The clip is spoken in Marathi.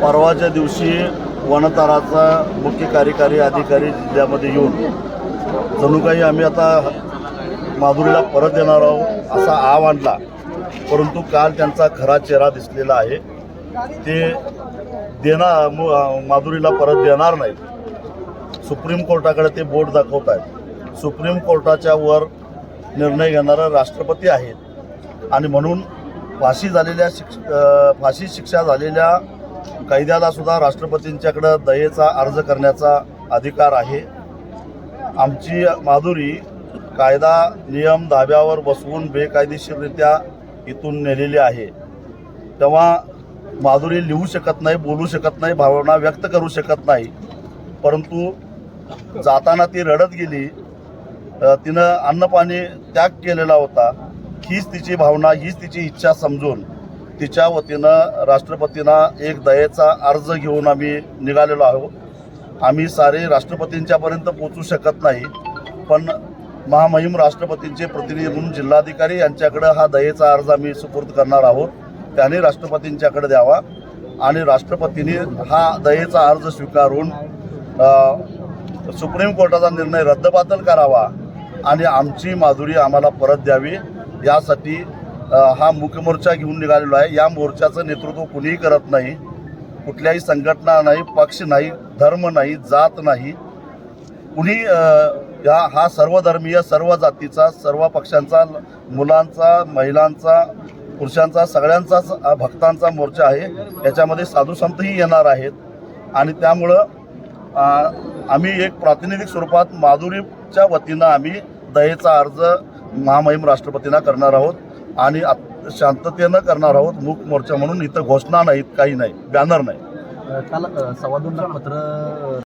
परवाच्या दिवशी वनताराचा मुख्य कार्यकारी अधिकारी जिल्ह्यामध्ये येऊन जणू काही आम्ही आता माधुरीला परत देणार आहोत असा आव आणला, परंतु काल त्यांचा खरा चेहरा दिसलेला आहे. ते माधुरीला परत देणार नाहीत. सुप्रीम कोर्टाकडे ते बोट दाखवत आहेत. सुप्रीम कोर्टाच्या वर निर्णय घेणारा राष्ट्रपती आहेत आणि म्हणून फाशी शिक्षा झालेल्या कैद्याला सुद्धा राष्ट्रपतींच्याकडे दयेचा अर्ज करण्याचा अधिकार आहे. आमची माधुरी कायदा नियम धाब्यावर बसवून बेकायदेशीररित्या इथून नेलेली आहे. तेव्हा माधुरी लिहू शकत नाही, बोलू शकत नाही, भावना व्यक्त करू शकत नाही, परंतु जाताना ती रडत गेली. तिनं अन्नपाणी त्याग केलेला होता. हीच तिची भावना, हीच तिची इच्छा समजून तिच्या वतीनं राष्ट्रपतींना एक दयेचा अर्ज घेऊन आम्ही निघालेलो आहोत. आम्ही सारे राष्ट्रपतींच्यापर्यंत पोचू शकत नाही, पण महामहिम राष्ट्रपतींचे प्रतिनिधी म्हणून जिल्हाधिकारी यांच्याकडे हा दयेचा अर्ज आम्ही सुपूर्द करणार आहोत. त्याने राष्ट्रपतींच्याकडे द्यावा आणि राष्ट्रपतींनी हा दयेचा अर्ज स्वीकारून सुप्रीम कोर्टाचा निर्णय रद्दबातल करावा आणि आमची माधुरी आम्हाला परत द्यावी. यासाठी हा मुख्य मोर्चा घेऊन निघालेला आहे. या मोर्चाचं नेतृत्व कुणीही करत नाही. कुठल्याही संघटना नाही, पक्ष नाही, धर्म नाही, जात नाही, कुणी हा सर्वधर्मीय, सर्व जातीचा, सर्व पक्षांचा, मुलांचा, महिलांचा, पुरुषांचा, सगळ्यांचाच भक्तांचा मोर्चा आहे. याच्यामध्ये साधू संतही येणार आहेत आणि त्यामुळं आम्ही एक प्रातिनिधिक स्वरूपात माधुरीच्या वतीनं आम्ही दयेचा अर्ज महामहिम राष्ट्रपतींना करणार आहोत आणि शांततेनं करणार आहोत. मूक मोर्चा म्हणून इथं घोषणा नाहीत, काही नाही, बॅनर नाही. काल 2.25 लाख पत्र